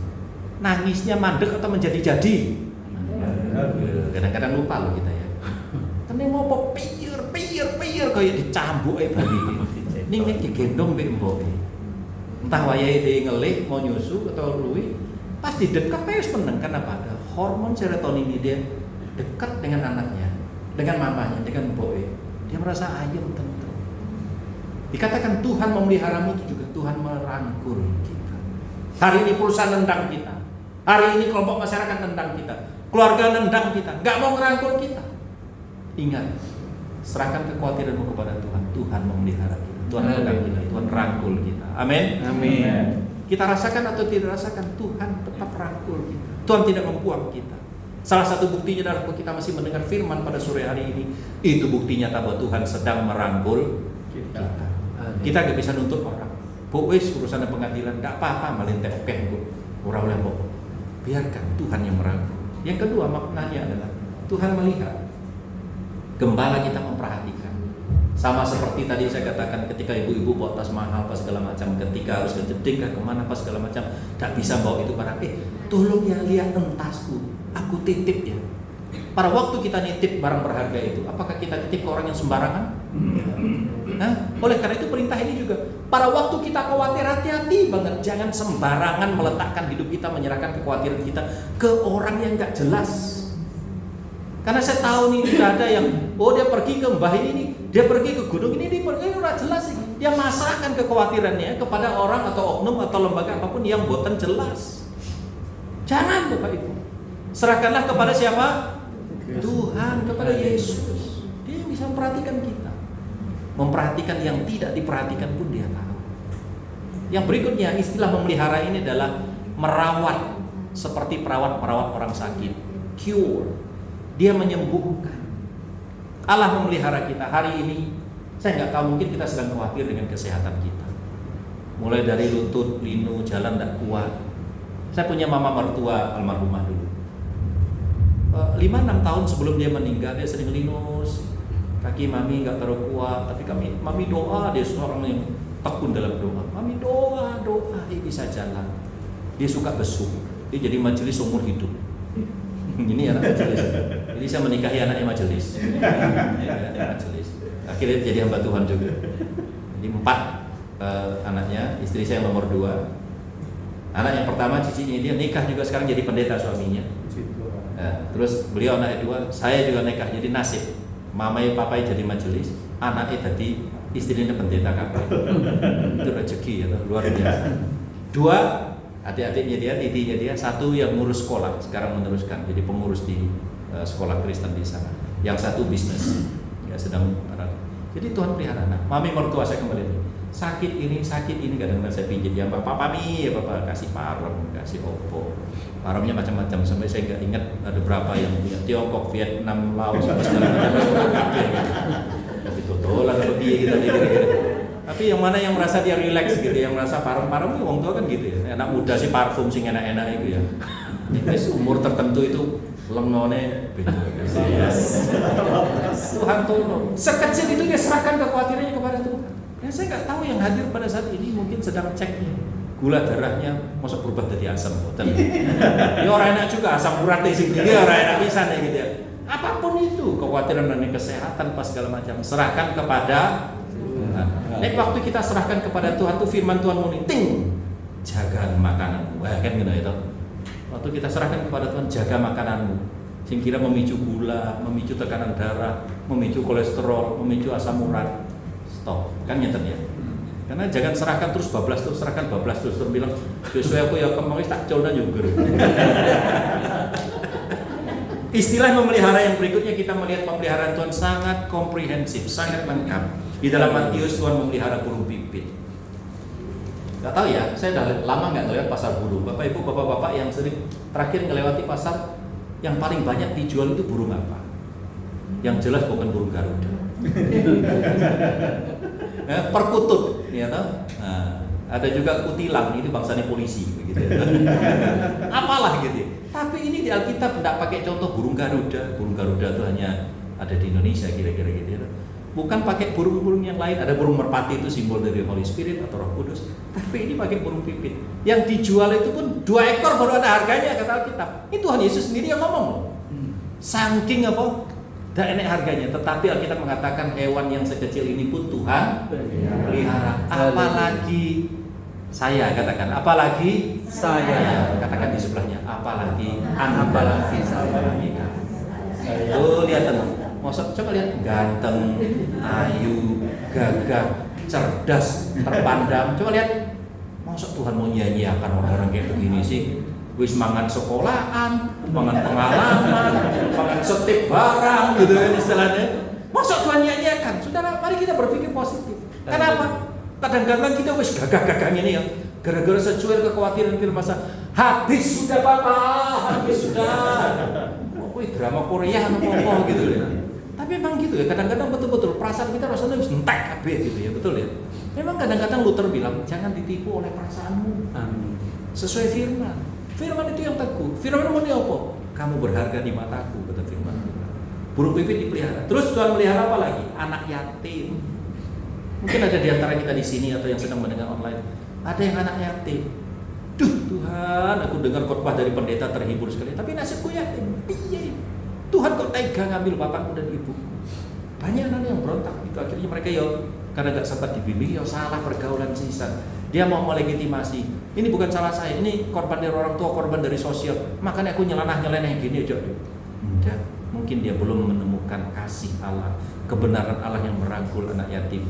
nangisnya mandek atau menjadi-jadi. Kadang-kadang lupa loh kita ya. Tapi mau piyir kayak dicambuk bayi. Ning digendong mbek mbok. Entah wayahe dia ngelih mau nyusu atau luwih, pas didekap wis meneng. Kenapa? Ada hormon serotonin ini, dia dekat dengan anaknya, dengan mamanya, dengan mboknya. Dia merasa ayem, tentu. Dikatakan Tuhan memeliharamu itu juga Tuhan merangkul kita. Hari ini perusahaan nendang kita. Hari ini kelompok masyarakat nendang kita. Keluarga nendang kita, nggak mau ngerangkul kita. Ingat, serahkan kekhawatiranmu kepada Tuhan. Tuhan memelihara kita. Tuhan pegang kita, Tuhan rangkul kita. Amin. Amin. Kita rasakan atau tidak rasakan, Tuhan tetap rangkul kita. Tuhan tidak membuang kita. Salah satu buktinya adalah kita masih mendengar firman pada sore hari ini. Itu buktinya bahwa Tuhan sedang merangkul kita. Kita nggak bisa nuntut orang. Bu wis urusan pengadilan, nggak apa-apa malintek oke bu. Ora oleh apa. Biarkan Tuhan yang merangkul. Yang kedua maknanya adalah Tuhan melihat. Gembala kita memperhatikan. Sama seperti tadi saya katakan ketika ibu-ibu bawa tas mahal pas segala macam, ketika harus ke jeding kemana pas segala macam, tak bisa bawa itu barang. Tolong ya lihat tasku. Aku titip ya. Pada waktu kita nitip barang berharga itu, apakah kita titip ke orang yang sembarangan? Nah, oleh karena itu perintah ini juga, pada waktu kita khawatir, hati-hati banget, jangan sembarangan meletakkan hidup kita, menyerahkan kekhawatiran kita ke orang yang nggak jelas. Karena saya tahu nih, tidak ada yang, oh dia pergi ke mbah ini nih, dia pergi ke gunung ini, dia pergi, udah jelas sih. Dia masahkan kekhawatirannya kepada orang atau oknum atau lembaga apapun yang buatan jelas. Jangan Bapak Ibu. Serahkanlah kepada siapa? Tuhan, kepada Yesus. Dia yang bisa memperhatikan kita. Memperhatikan yang tidak diperhatikan pun dia tahu. Yang berikutnya, istilah memelihara ini adalah merawat, seperti merawat orang sakit. Cure. Dia menyembuhkan. Allah memelihara kita. Hari ini saya nggak tahu, mungkin kita sedang khawatir dengan kesehatan kita. Mulai dari lutut, linu, jalan tidak kuat. Saya punya mama mertua almarhumah dulu. 5-6 tahun sebelum dia meninggal, dia sering linus. Kaki mami nggak terlalu kuat, tapi mami doa, dia seorang yang tekun dalam doa. Mami doa, bisa jalan. Dia suka besuk. Dia jadi majelis umur hidup. Ini anak majelis. Jadi saya menikahi anaknya majelis. Majelis. Akhirnya jadi hamba Tuhan juga. Jadi 4 anaknya, istri saya nomor 2. Anak yang pertama cicinya dia nikah juga sekarang jadi pendeta suaminya. Terus beliau anak kedua, saya juga nikah jadi nasib. Mamai papai jadi majelis, anaknya jadi istrinya pendeta KP. Itu rezeki ya, luar biasa. 2 adik-adiknya dia, titinya dia, 1 yang ngurus sekolah, sekarang meneruskan jadi pengurus di sekolah Kristen di sana. Yang 1 bisnis, ya sedang. Jadi Tuhan pelihara anak. Mami mertua saya kembali. Sakit ini kadang-kadang saya pijit ya Bapak Mami, ya Bapak kasih parem, kasih opo. Paremnya macam-macam, sampai saya nggak ingat ada berapa yang punya Tiongkok, Vietnam, Laos, segala macam. Tapi totolan lebih gitu. Tapi yang mana yang merasa dia relax gitu, yang merasa parem-parem itu orang tua kan gitu ya. Anak muda sih parfum sing enak-enak itu ya. Ini umur tertentu itu lengone beda. Tuhan tolong. Sekecil itu dia serahkan kekhawatirannya kepada Tuhan. Ya saya nggak tahu yang hadir pada saat ini mungkin sedang cek gula darahnya, masa berubah dari asam boten. Ya orang enak juga asam urat sih, dia orang enak pisan ya gitu ya. Apapun itu kekhawatiran mengenai kesehatan pas segala macam, serahkan kepada Tuhan. Nek waktu kita serahkan kepada Tuhan tuh firman Tuhan muni ting, jaga makananmu. Wah kan gitu itu. Waktu kita serahkan kepada Tuhan, jaga makananmu. Sing kira memicu gula, memicu tekanan darah, memicu kolesterol, memicu asam urat. Stop, kan nyeten ya. Karena jangan serahkan terus bablas terus, serahkan bablas terus bilang, sesuai aku ya kemangis tak colna juga. Istilah memelihara yang berikutnya kita melihat pemeliharaan Tuhan sangat komprehensif, sangat lengkap. Di dalam Matius Tuhan memelihara burung pipit. Gak tahu ya, saya udah lama nggak lewat pasar burung. Bapak Ibu, bapak-bapak yang sering terakhir ngelewati pasar, yang paling banyak dijual itu burung apa? Yang jelas bukan burung Garuda. Perkutut, ya toh. Nah, ada juga kutilang, itu bangsanya polisi, begitu. Ya, apalah gitu. Tapi ini di Alkitab tidak pakai contoh burung Garuda. Burung Garuda itu hanya ada di Indonesia kira-kira gitu. Ya. Bukan pakai burung-burung yang lain. Ada burung merpati itu simbol dari Holy Spirit atau Roh Kudus. Tapi ini pakai burung pipit. Yang dijual itu pun 2 ekor baru ada harganya kata Alkitab. Ini Tuhan Yesus sendiri yang ngomong. Saking apa? Tidak enak harganya, tetapi Alkitab mengatakan hewan yang sekecil ini pun Tuhan pelihara. Apalagi saya katakan, apalagi saya katakan di sebelahnya, apalagi saya. Tuh lihat teman, coba lihat ganteng, ayu, gagah, cerdas, terpandang. Coba lihat, masa Tuhan mau nyanyiakan orang-orang kayak begini sih? Wis mangan sekolahan, mangan pengalaman, mangan setip barang gitu kan istilahnya. Masa Tuhan nyanyiakan? Saudara, mari kita berpikir positif. Kenapa? Kadang-kadang kita wis gagah-gagah ini ya, gara-gara secuil kekhawatiran kita masa habis sudah Bapak, habis sudah. Oh, drama Korea apa gitu ya. Tapi memang gitu ya, kadang-kadang betul-betul perasaan kita rasanya harus entek kabeh gitu ya, betul ya. Memang kadang-kadang Luther bilang, jangan ditipu oleh perasaanmu. Sesuai firman. Firman itu yang teguh. Firman itu apa? Kamu berharga di mataku, kata firman. Burung pipit dipelihara. Terus Tuhan melihara apa lagi? Anak yatim. Mungkin ada di antara kita di sini atau yang sedang mendengar online, ada yang anak yatim. Duh Tuhan, aku dengar khotbah dari pendeta terhibur sekali, tapi nasibku yatim. Iya, Tuhan kok tega ngambil bapakku dan ibu. Banyak anak yang berontak itu, akhirnya mereka karena gak sempat dibimbing, salah pergaulan sisa. Dia mau melegitimasi, ini bukan salah saya, ini korban dari orang tua, korban dari sosial, makanya aku nyeleneh gini aja. Enggak, mungkin dia belum menemukan kasih Allah, kebenaran Allah yang merangkul anak yatim.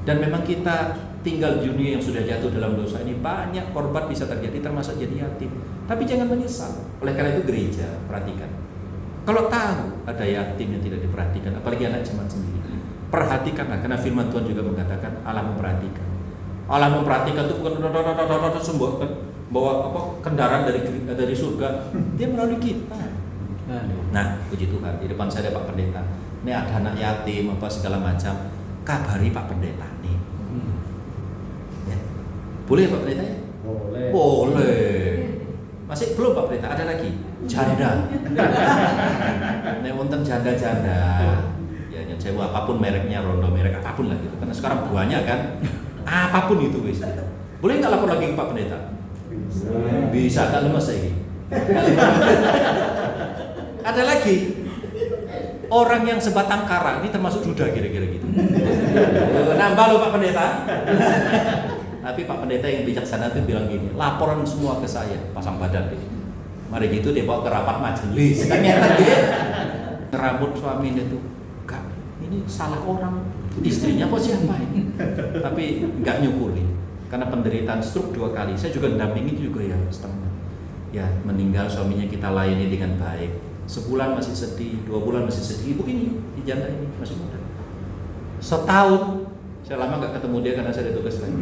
Dan memang kita tinggal di dunia yang sudah jatuh dalam dosa ini, banyak korban bisa terjadi termasuk jadi yatim. Tapi jangan menyesal. Oleh karena itu gereja, perhatikan. Kalau tahu ada yatim yang tidak diperhatikan, apalagi anak jemaat sendiri, perhatikanlah, karena firman Tuhan juga mengatakan Allah memperhatikan. Allah memperhatikan itu bukan bawa kendaraan dari surga, dia melalui kita. Nah, puji Tuhan, di depan saya ada Pak Pendeta. Ini ada anak yatim apa segala macam, kabari Pak Pendeta nih. Ya. Boleh Pak Pendeta ya? Boleh. Masih belum Pak Pendeta, ada lagi janda. Nek wonten janda-janda. Ya nyewa apapun mereknya, rondo merek apapun lah gitu. Karena sekarang banyak kan. Apapun itu wis. Boleh nggak lapor lagi ke Pak Pendeta? Bisa, tak lemes saya ini. Ada lagi orang yang sebatang kara, ini termasuk duda kira-kira gitu. Nambah loh Pak Pendeta. Tapi Pak Pendeta yang bijaksana itu bilang gini, laporan semua ke saya, pasang badan deh. Mari gitu dia bawa ke rapat majelis. Ternyata dia ngerambut suaminya tuh, enggak, ini salah orang. Istrinya kok siapa ini? Tapi nggak nyukuri, karena penderitaan stroke 2 kali. Saya juga mendampingi juga ya setengah. Ya meninggal suaminya kita layani dengan baik. Sebulan masih sedih, 2 bulan masih sedih. Ibu ini, janda ini masih muda. Setahun, saya lama nggak ketemu dia karena saya ada tugas lain.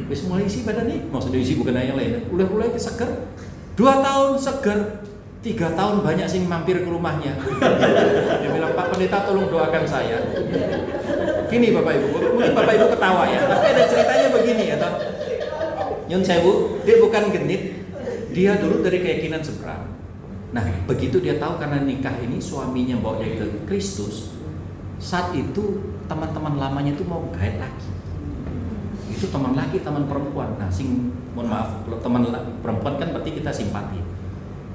Wis mulai isi badan nih, maksudnya isi bukan yang lain. Mulai seger. 2 tahun seger. 3 tahun banyak sih mampir ke rumahnya. Dia bilang, Pak Pendeta tolong doakan saya. Gini Bapak Ibu, mungkin Bapak Ibu ketawa ya, tapi ada ceritanya begini ya toh. Nyun sewu, dia bukan genit, dia dulu dari keyakinan seberang. Nah begitu dia tahu karena nikah ini suaminya bawa dia ke Kristus, saat itu teman-teman lamanya itu mau gaet lagi. Itu teman laki, teman perempuan. Nah mohon maaf, kalau teman perempuan kan berarti kita simpati.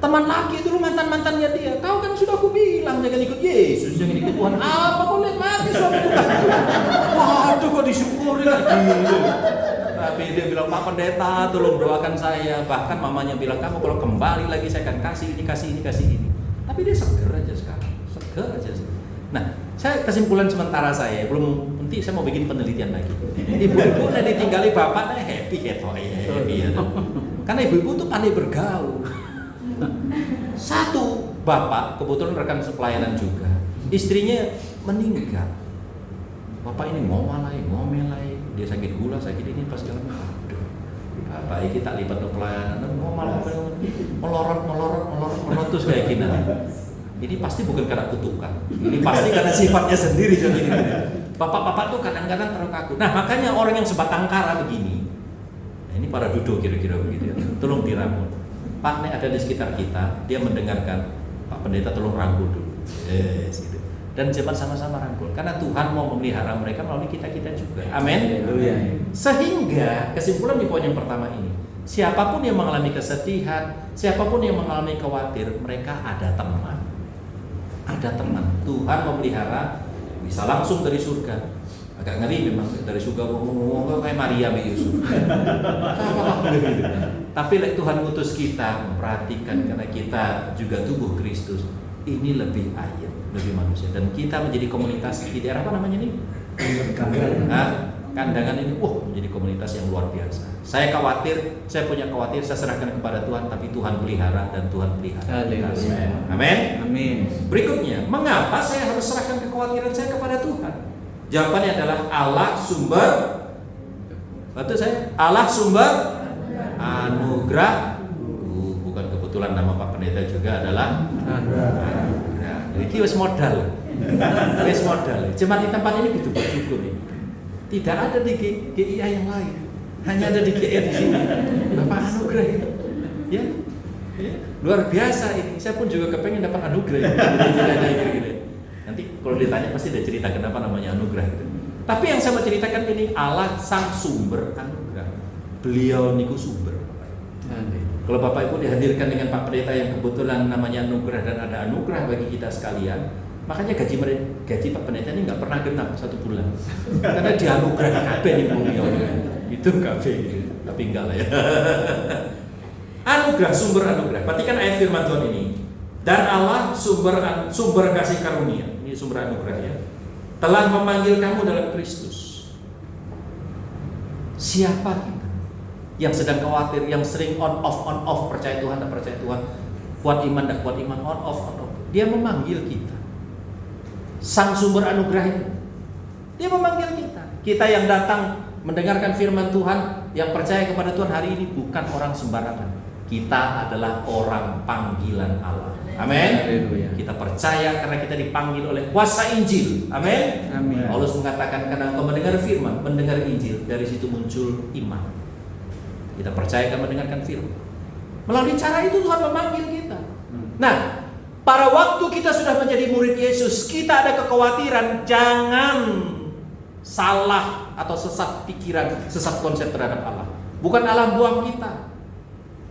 Teman laki dulu mantan-mantannya dia, kau kan sudah aku bilang jangan ikut Yesus, jangan ikut Tuhan. Apa boleh mati suami kita? Waduh kok disyukuri lagi. Tapi dia bilang, Pak Pendeta tolong doakan saya. Bahkan mamanya bilang, kamu kalau kembali lagi saya akan kasih ini. Tapi dia seger aja sekarang, seger aja. Nah, saya kesimpulan sementara saya, belum nanti saya mau bikin penelitian lagi. Ibu-ibu udah ditinggali bapak, happy ya. Karena ibu-ibu tuh pandai bergaul. Satu bapak kebetulan rekan sepelayanan juga, istrinya meninggal. Bapak ini ngomelai, dia sakit gula, sakit ini pas jalan. Aduh, bapak ini tak libat ke pelayanan, melorot terus kayak gini. Ini pasti bukan karena kutukan, ini pasti karena sifatnya sendiri jadi gini. Bapak-bapak tuh kadang-kadang terlalu kaku. Nah makanya orang yang sebatang kara begini, nah, ini para duduk kira-kira begitu ya. Tolong diramu. Pak, nek ada di sekitar kita, dia mendengarkan, Pak Pendeta tolong rangkul dulu. Yes, gitu. Dan cepat sama-sama rangkul, karena Tuhan mau memelihara mereka melalui kita-kita juga. Amin. Sehingga kesimpulan di poin yang pertama ini, siapapun yang mengalami kesedihan, siapapun yang mengalami khawatir, mereka ada teman. Ada teman. Tuhan memelihara, bisa langsung dari surga. Agak ngeri memang dari surga ngomong kayak Maria bin Yusuf. Tapi Tuhan utus kita memperhatikan karena kita juga tubuh Kristus. Ini lebih ayat, lebih manusia. Dan kita menjadi komunitas di daerah apa namanya ini? Kandangan ini, menjadi komunitas yang luar biasa. Saya punya khawatir, saya serahkan kepada Tuhan, tapi Tuhan pelihara dan Tuhan pelihara. Amin. Berikutnya, mengapa saya harus serahkan kekhawatiran saya kepada Tuhan? Jawabannya adalah Allah sumber. Betul saya? Allah sumber anugerah. Bukan kebetulan nama Pak Pendeta juga adalah anugerah. Ini wis modal. Cuma di tempat ini butuh bersyukur. Tidak ada di GIA yang lain. Hanya ada di GIA di sini. Bapak anugerah itu. Ya. Luar biasa ini. Saya pun juga kepengen dapat anugerah. Nanti kalau ditanya pasti ada cerita kenapa namanya anugerah itu. Tapi yang saya mau ceritakan ini Allah sang sumber anugerah. Beliau niku sumber. Kalau Bapak Ibu dihadirkan dengan Pak Pendeta yang kebetulan namanya anugerah dan ada anugerah bagi kita sekalian, makanya gaji Pak Pendeta ini nggak pernah genap 1 bulan, karena dianugerah KB nih beliau, itu KB, tapi enggak lah ya. Anugerah, sumber anugerah. Perhatikan ayat firman Tuhan ini. Dan Allah sumber kasih karunia, ini sumber anugerah ya, telah memanggil kamu dalam Kristus. Siapa kita yang sedang khawatir, yang sering on off, percaya Tuhan dan percaya Tuhan, kuat iman dan kuat iman, on off. Dia memanggil kita. Sang sumber anugerah itu, dia memanggil kita. Kita yang datang mendengarkan firman Tuhan, yang percaya kepada Tuhan hari ini bukan orang sembarangan. Kita adalah orang panggilan Allah. Amin. Kita percaya karena kita dipanggil oleh kuasa Injil. Amin. Amin. Paulus mengatakan karena engkau mendengar firman, mendengar Injil, dari situ muncul iman. Kita percaya karena mendengarkan firman. Melalui cara itu Tuhan memanggil kita. Nah, pada waktu kita sudah menjadi murid Yesus, kita ada kekhawatiran jangan salah atau sesat pikiran, sesat konsep terhadap Allah. Bukan Allah buang kita.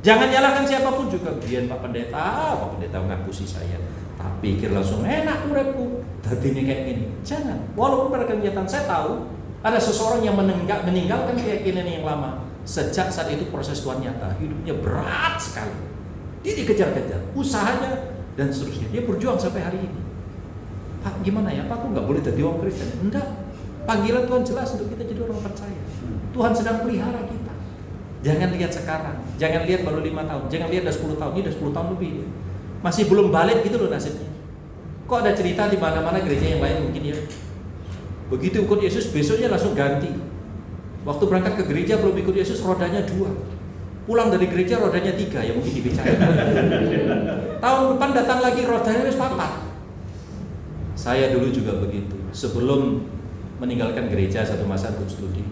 Jangan nyalahkan siapapun juga. Biar Pak Pendeta ngapusi saya. Tak pikir langsung enak urepku. Tadinya kayak gini. Jangan. Walaupun pada kenyataan saya tahu ada seseorang yang meninggalkan keyakinan yang lama. Sejak saat itu proses Tuhan nyata. Hidupnya berat sekali. Dia dikejar-kejar. Usahanya dan seterusnya. Dia berjuang sampai hari ini. Pak gimana ya? Pak aku nggak boleh jadi orang Kristen. Enggak. Panggilan Tuhan jelas untuk kita jadi orang percaya. Tuhan sedang pelihara kita. Jangan lihat sekarang, jangan lihat baru 5 tahun, jangan lihat udah 10 tahun, ini udah 10 tahun lebih. Masih belum balik gitu loh nasibnya. Kok ada cerita di mana-mana gereja yang lain mungkin ya. Begitu ikut Yesus besoknya langsung ganti. Waktu berangkat ke gereja belum ikut Yesus rodanya 2. Pulang dari gereja rodanya 3, ya mungkin dibicarakan. Tahun depan datang lagi rodanya wis 4. Saya dulu juga begitu. Sebelum meninggalkan gereja satu masa untuk studi.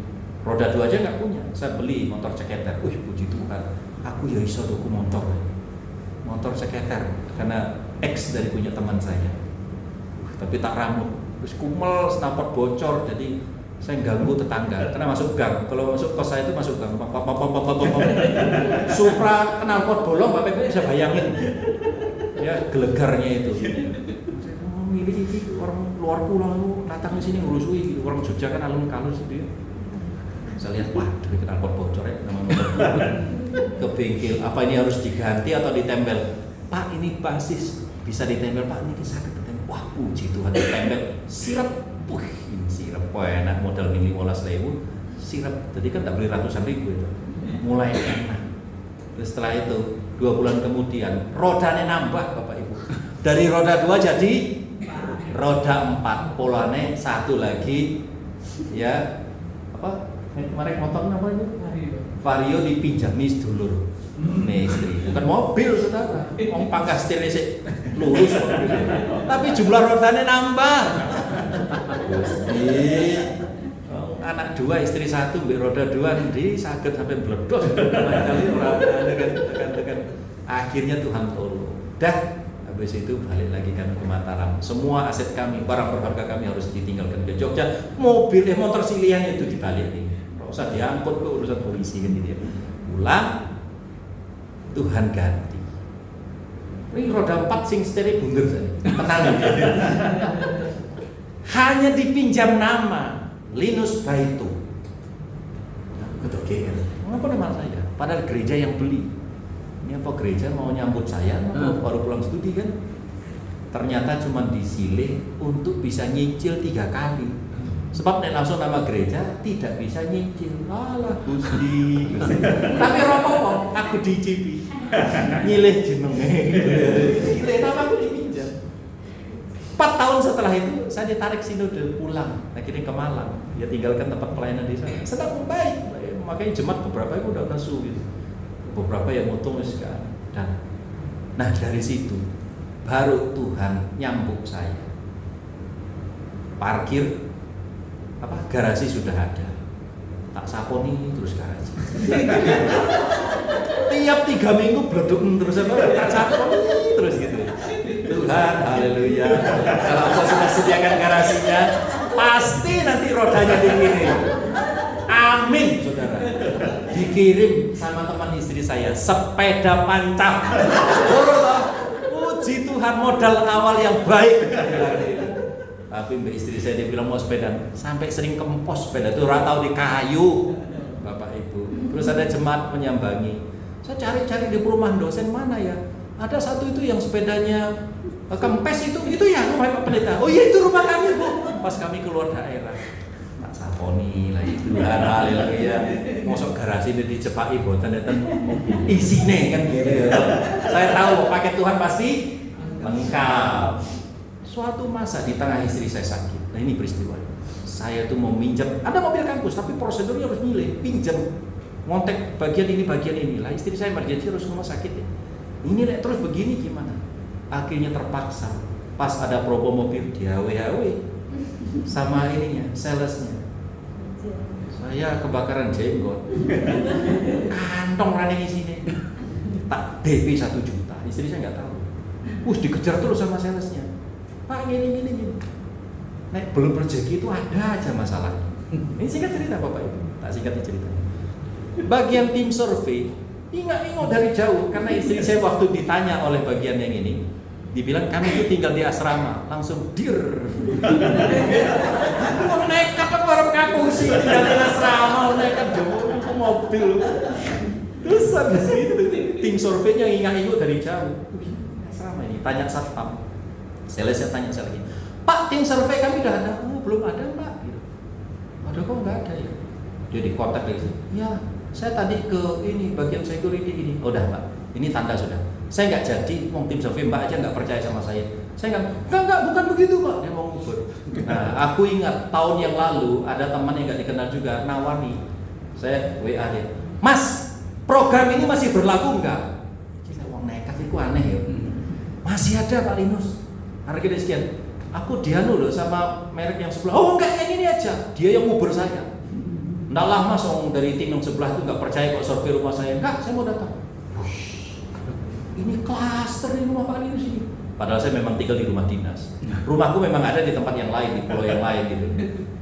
Roda 2 aja nggak punya, saya beli motor ceketer. Puji Tuhan, aku ya iso tuku motor ceketer karena X dari punya teman saya. Tapi tak ramut, terus kumel, snapot bocor, jadi saya ganggu tetangga karena masuk gang. Kalau masuk kos saya itu masuk gang, Supra knalpot bolong, Bapak Ibu bisa bayangin, ya gelegarnya itu. Milih orang luar pulau datang ke sini ngurusui, gitu. Orang Jogja kan alun-alun gitu. Saya lihat, wah, dari knalpot bocor ya, ke bengkel. Apa ini harus diganti atau ditempel? Pak, ini basis bisa ditempel. Pak, ini sakit ditempel. Wah, puji Tuhan ditempel. Sirap, sirap, wah enak modal mini 15.000. Sirap, jadi kan tak beli ratusan ribu itu. Mulai enak. Terus setelah itu 2 bulan kemudian rodanya nambah Bapak Ibu. Dari roda 2 jadi roda 4. Polanya 1 lagi, ya apa? Merek motor apa itu? Vario dipinjami sedulur istri, bukan mobil saudara. Om pangkas setirnya sih lurus, tapi jumlah rodanya nambah. Anak 2, istri 1, roda 2 di sakit sampai meledos. Kali orang tekan. Akhirnya Tuhan tolong. Dah habis itu balik lagi kan ke Mataram. Semua aset kami, barang berharga kami harus ditinggalkan ke Jogja. Motor silihan itu dibalikin. Usah diangkut ke urusan polisi kan gitu ya. Pulang, Tuhan ganti. Ini roda 4 sing setirnya bunder saja. Tenang. Hanya dipinjam nama Linus Baitu. Ketua GR. Mengapa nama saya? Padahal gereja yang beli. Ini apa gereja mau nyambut saya? Baru pulang studi kan? Ternyata cuma disilih untuk bisa nyicil 3 kali. Sebab nek langsung nama gereja tidak bisa nyicil. Alah Gusti. Tapi ropo aku dicipi. Nyilih jenenge. Nyilih nama aku dipinjam. 4 tahun setelah itu saya ditarik sinode pulang. Akhirnya ke Malang. Ya tinggalkan tempat pelayanan di sana. Sedang baik. Makanya jemaat beberapa itu udah nesu gitu. Beberapa yang mutung sekarang. Dan nah dari situ baru Tuhan nyambuk saya. Parkir garasi sudah ada, tak saponi terus garasi. Tiap 3 minggu bleduk terus tak saponi terus gitu. Tuhan, haleluya. Kalau Engkau sudah sediakan garasinya, pasti nanti rodanya dikirim. Amin, saudara. dikirim sama teman istri saya sepeda pancap. Puji Tuhan, modal awal yang baik. Tapi mbak istri saya dia bilang mau sepeda, sampai sering kempos sepeda itu ratau di kayu, Bapak Ibu. Terus ada jemaat menyambangi. Saya cari-cari di perumahan dosen mana ya? Ada satu itu yang sepedanya kempes itu ya rumah Pak Pendeta. Oh iya itu rumah kami Bu. Pas kami keluar daerah, tak saponi lah itu hal-hal ya. Mosok garasi ini dicepaki boten enten isine kan gitu ya. Saya tahu pakai Tuhan pasti lengkap. Suatu masa di tengah istri saya sakit. Nah ini peristiwa. Saya tuh mau minjem, ada mobil kampus tapi prosedurnya harus milih, pinjam. Ngontek bagian ini lah, istri saya emergency harus rumah sakit ya. Ini terus begini gimana? Akhirnya terpaksa. Pas ada promo mobil dia WHW sama ininya, salesnya. Saya kebakaran jenggot. Kantong running sini. Tak DP 1 juta. Istri saya nggak tahu. Dikejar terus sama salesnya. Pak gini. Nek belum rezeki itu ada aja masalahnya. Ini singkat cerita Bapak Ibu. Tak singkat cerita. Bagian tim survei ingat dari jauh karena istri saya waktu ditanya oleh bagian yang ini dibilang kami itu tinggal di asrama, langsung dir. Mau nekat apa orang kampung sih tinggal di asrama, nekat jauh ke mobil. Terus habis itu tim surveinya ingat dari jauh. Asrama ini tanya satpam. Saya tanya lagi. Pak, tim survei kami udah ada. Belum ada Mbak. Ada kok nggak ada ya? Dia di kontak dari sini. Ya, saya tadi ke ini bagian security ini. Udah Mbak, ini tanda sudah. Saya nggak jadi, mau tim survei Mbak aja nggak percaya sama saya. Saya nggak, bukan begitu Mbak. Dia mau ngubur. Nah, aku ingat tahun yang lalu ada teman yang nggak dikenal juga nawari. Saya WA dia, Mas, program ini masih berlaku nggak? Gila, wong nekat itu aneh ya. Masih ada Pak Linus. Harga dia sekian. Aku dianu loh sama merek yang sebelah. Oh enggak, yang ini aja. Dia yang ngubur saya. Nggak lama dari tim yang sebelah itu nggak percaya kok survei rumah saya. Enggak, saya mau datang. Ini klaster di rumah Pak Linus ini. Padahal saya memang tinggal di rumah dinas. Rumahku memang ada di tempat yang lain, di pulau yang lain gitu.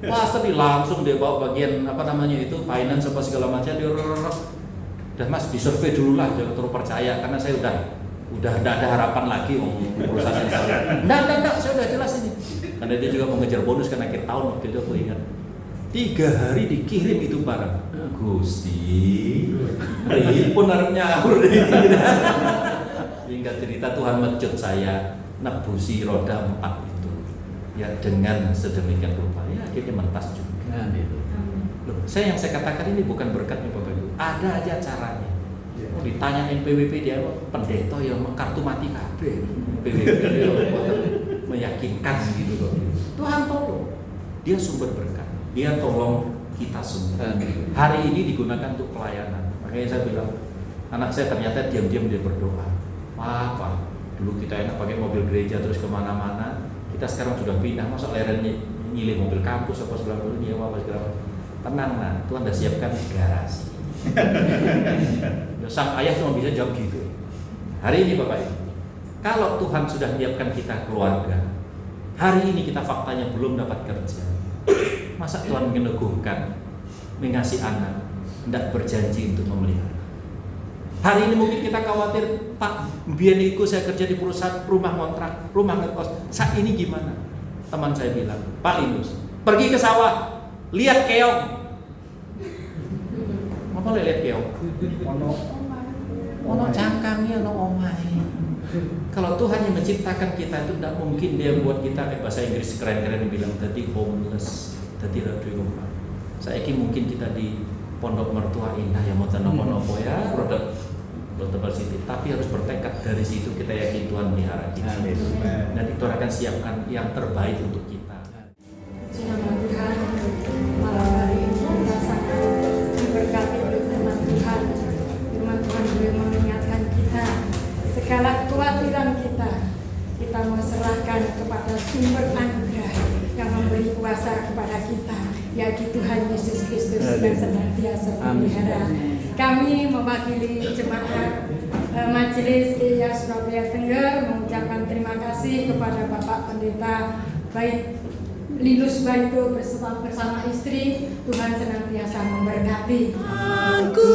Klaster langsung dia bawa bagian itu finance apa segala macam. Udah Mas disurvei dulu lah, jangan terlalu percaya karena saya udah tidak ada harapan lagi perusahaan saya. Enggak, saya udah jelas ini. Karena dia juga mau ngejar bonus kan akhir tahun waktu itu aku ingat. 3 hari dikirim itu barang. Gusti, ini pun harapnya sehingga cerita Tuhan mencut saya nebusi roda 4 itu ya dengan sedemikian rupa ya akhirnya mentas juga. Loh, saya katakan ini bukan berkatnya Bapak Ibu. Ada aja caranya. Oh, ditanyain PWP dia pendeta yang kartu mati kabeh. PWP dia meyakinkan gitu loh. Tuhan tolong. Dia sumber berkat. Dia tolong kita semua. Hari ini digunakan untuk pelayanan. Makanya saya bilang, anak saya ternyata diam-diam dia berdoa. Apa? Dulu kita enak pakai mobil gereja terus kemana-mana. Kita sekarang sudah pindah, masa leren nyilih mobil kampus apa segala macam nyewa apa segala macam. Tenang nah, Tuhan sudah siapkan garasi. Sang ayah cuma bisa jawab gitu. Hari ini Bapak Ibu, kalau Tuhan sudah menyiapkan kita keluarga, hari ini kita faktanya belum dapat kerja. Masa Tuhan meneguhkan, mengasih anak, tidak berjanji untuk memelihara. Hari ini mungkin kita khawatir, Pak, biar ikut saya kerja di perusahaan rumah kontrak, rumah ngekos. Saat ini gimana? Teman saya bilang, Pak Linus, pergi ke sawah, lihat keong. Apa lihat keong? Ono cangkangnya, ono omahe. Kalau Tuhan yang menciptakan kita itu tidak mungkin dia buat kita bahasa Inggris keren-keren bilang tadi homeless, tadi ratu rumah. Saya yakin mungkin kita di pondok mertua indah yang mau tanam nopo ya, produk tebal City. Tapi harus bertekad dari situ kita yakin Tuhan melihara kita. Dan itu akan siapkan yang terbaik untuk kita. Nama Tuhan, malam hari ini kita sangat diberkati oleh firman Tuhan. Firman Tuhan boleh mengingatkan kita segala kekhawatiran kita mau serahkan kepada sumber anugerah yang memberi kuasa kepada kita, yaitu Tuhan Yesus Kristus yang senantiasa memelihara. Kami mewakili jemaat Majelis Gereja Surabaya Tengger mengucapkan terima kasih kepada Bapak Pendeta baik Linus Bantu bersama istri. Tuhan senantiasa memberkati. Aku